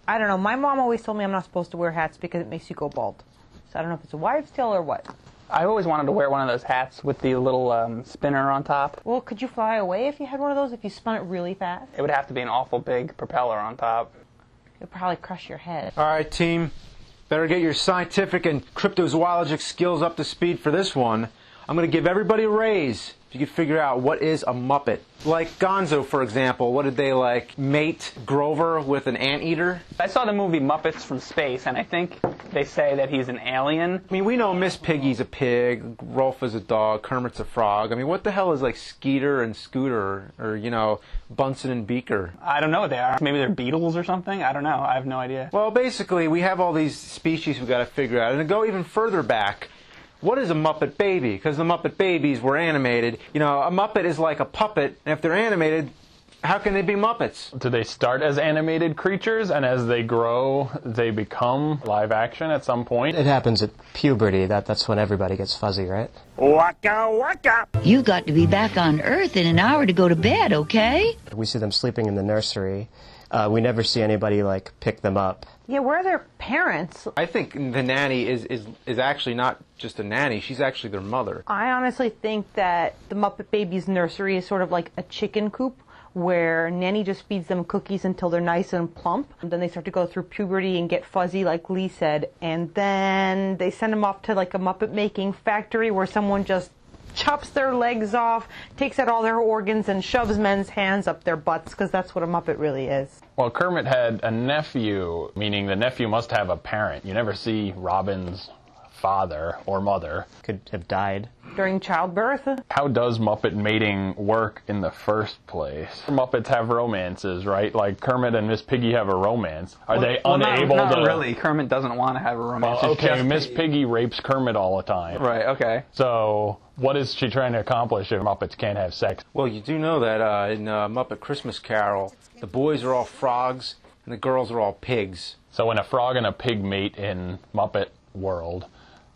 I don't know. My mom always told me I'm not supposed to wear hats because it makes you go bald. So I don't know if it's a wives' tale or what. I always wanted to wear one of those hats with the little spinner on top. Well, could you fly away if you had one of those, if you spun it really fast? It would have to be an awful big propeller on top. It would probably crush your head. All right, team. Better get your scientific and cryptozoologic skills up to speed for this one. I'm going to give everybody a raise if you could figure out what is a Muppet. Like Gonzo, for example. What did they, like, mate Grover with an anteater? I saw the movie Muppets from Space, and I think they say that he's an alien. I mean, we know Miss Piggy's a pig, Rolfe is a dog, Kermit's a frog. I mean, what the hell is, like, Skeeter and Scooter, or, you know, Bunsen and Beaker? I don't know what they are. Maybe they're beetles or something? I don't know. I have no idea. Well, basically, we have all these species we've got to figure out. And to go even further back, what is a Muppet Baby? Because the Muppet Babies were animated. You know, a Muppet is like a puppet, and if they're animated, how can they be Muppets? Do they start as animated creatures, and as they grow, they become live action at some point? It happens at puberty. That's when everybody gets fuzzy, right? Waka waka! You got to be back on Earth in an hour to go to bed, okay? We see them sleeping in the nursery. We never see anybody, like, pick them up. Yeah, where are their parents? I think the nanny is actually not just a nanny. She's actually their mother. I honestly think that the Muppet Babies nursery is sort of like a chicken coop where Nanny just feeds them cookies until they're nice and plump. And then they start to go through puberty and get fuzzy, like Lee said. And then they send them off to like a Muppet making factory where someone just chops their legs off, takes out all their organs, and shoves men's hands up their butts, because that's what a Muppet really is. Well, Kermit had a nephew, meaning the nephew must have a parent. You never see Robin's father or mother. Could have died. During childbirth? How does Muppet mating work in the first place? Muppets have romances, right? Like Kermit and Miss Piggy have a romance. Are they unable not to... really. Kermit doesn't want to have a romance. Well, okay, Miss Piggy rapes Kermit all the time. Right, okay. So, what is she trying to accomplish if Muppets can't have sex? Well, you do know that in Muppet Christmas Carol, the boys are all frogs and the girls are all pigs. So when a frog and a pig mate in Muppet world,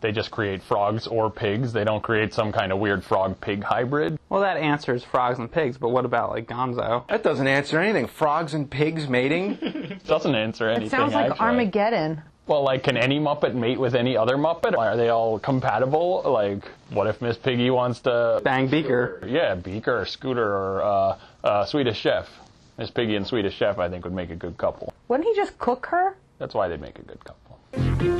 they just create frogs or pigs. They don't create some kind of weird frog-pig hybrid. Well, that answers frogs and pigs, but what about, like, Gonzo? That doesn't answer anything. Frogs and pigs mating? Doesn't answer anything, It sounds like actually. Armageddon. Well, like, can any Muppet mate with any other Muppet? Are they all compatible? Like, what if Miss Piggy wants to... Bang Beaker. Yeah, Beaker or Scooter or Swedish Chef. Miss Piggy and Swedish Chef, I think, would make a good couple. Wouldn't he just cook her? That's why they'd make a good couple.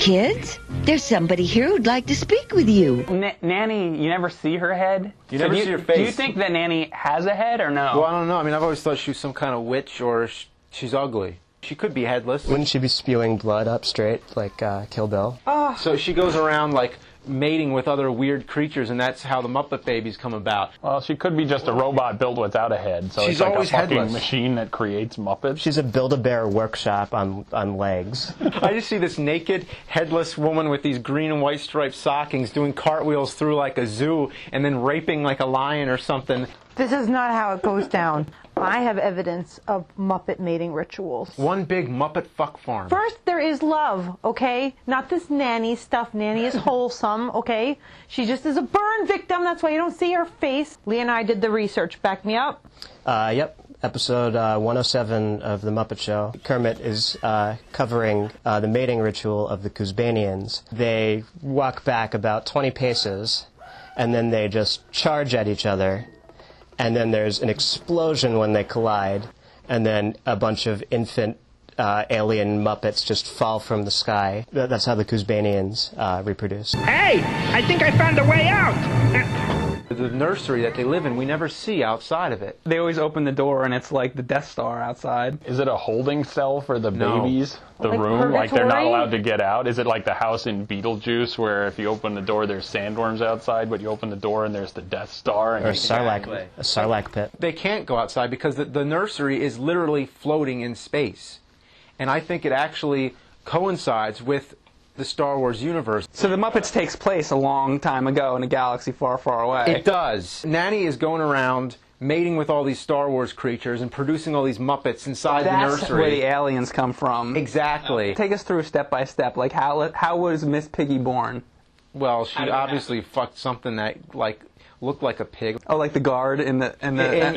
Kids, there's somebody here who'd like to speak with you. Nanny, you never see her head? You never see her face. Do you think that Nanny has a head or no? Well, I don't know. I mean, I've always thought she was some kind of witch or she's ugly. She could be headless. Wouldn't she be spewing blood up straight, like Kill Bill? Oh. So she goes around, like, mating with other weird creatures, and that's how the Muppet Babies come about. Well, she could be just a robot built without a head, so She's it's like always a fucking headless. machine that creates Muppets. She's a Build-A-Bear workshop on legs. I just see this naked, headless woman with these green and white striped stockings doing cartwheels through like a zoo and then raping like a lion or something. This is not how it goes down. I have evidence of Muppet mating rituals. One big Muppet fuck farm. First, there is love, okay? Not this nanny stuff. Nanny is wholesome, okay? She just is a burn victim. That's why you don't see her face. Lee and I did the research. Back me up. Yep. Episode 107 of The Muppet Show. Kermit is covering the mating ritual of the Kuzbanians. They walk back about 20 paces, and then they just charge at each other. And then there's an explosion when they collide, and then a bunch of infant alien Muppets just fall from the sky. That's how the Kuzbanians reproduce. Hey, I think I found a way out. The nursery that they live in, we never see outside of it. They always open the door and it's like the Death Star outside. Is it a holding cell for the No. babies? The Like room? Like they're not purgatory? allowed to get out? Is it like the house in Beetlejuice where if you open the door there's sandworms outside, but you open the door and there's the Death Star? And Or a Sarlacc pit. They can't go outside because the nursery is literally floating in space. And I think it actually coincides with the Star Wars universe. So the Muppets takes place a long time ago in a galaxy far, far away. It does. Nanny is going around mating with all these Star Wars creatures and producing all these Muppets inside the That's nursery. where the aliens come from. Exactly. Take us through step by step. Like how was Miss Piggy born? Well, she obviously fucked something that, like, look like a pig. Oh, like the guard in the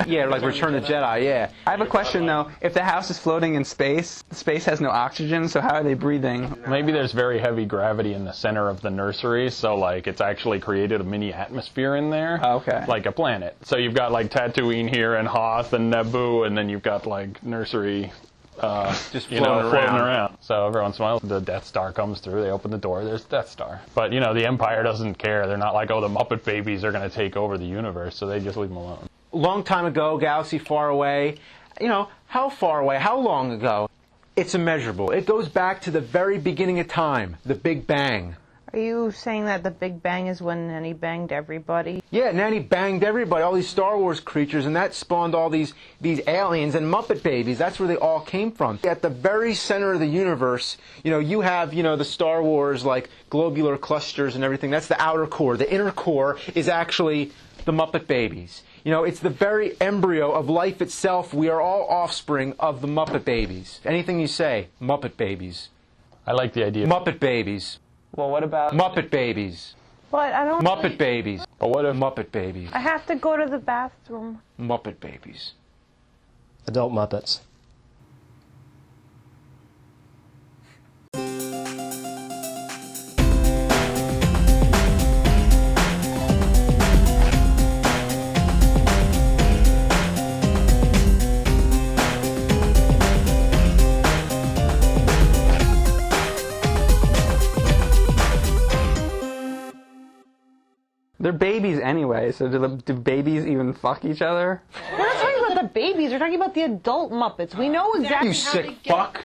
Yeah, like Return of the Jedi, yeah. I have a question though. If the house is floating in space, the space has no oxygen, so how are they breathing? Maybe there's very heavy gravity in the center of the nursery, so like it's actually created a mini atmosphere in there. Okay. Like a planet. So you've got like Tatooine here and Hoth and Naboo, and then you've got like nursery Just floating around. So every once in a while, the Death Star comes through, they open the door, there's Death Star. But, you know, the Empire doesn't care. They're not like, oh, the Muppet Babies are going to take over the universe, so they just leave them alone. Long time ago, galaxy far away. You know, how far away? How long ago? It's immeasurable. It goes back to the very beginning of time, the Big Bang. Are you saying that the Big Bang is when Nanny banged everybody? Yeah, Nanny banged everybody, all these Star Wars creatures, and that spawned all these aliens and Muppet Babies. That's where they all came from. At the very center of the universe, you know, you have, you know, the Star Wars, like, globular clusters and everything. That's the outer core. The inner core is actually the Muppet Babies. You know, it's the very embryo of life itself. We are all offspring of the Muppet Babies. Anything you say, Muppet Babies. I like the idea. Muppet Babies. Well, what about Muppet Babies. But I don't... Muppet Babies. But what if Muppet Babies. I have to go to the bathroom. Muppet Babies. Adult Muppets. They're babies anyway, so do babies even fuck each other? We're not talking about the babies. We're talking about the adult Muppets. We know exactly You how sick they get... fuck.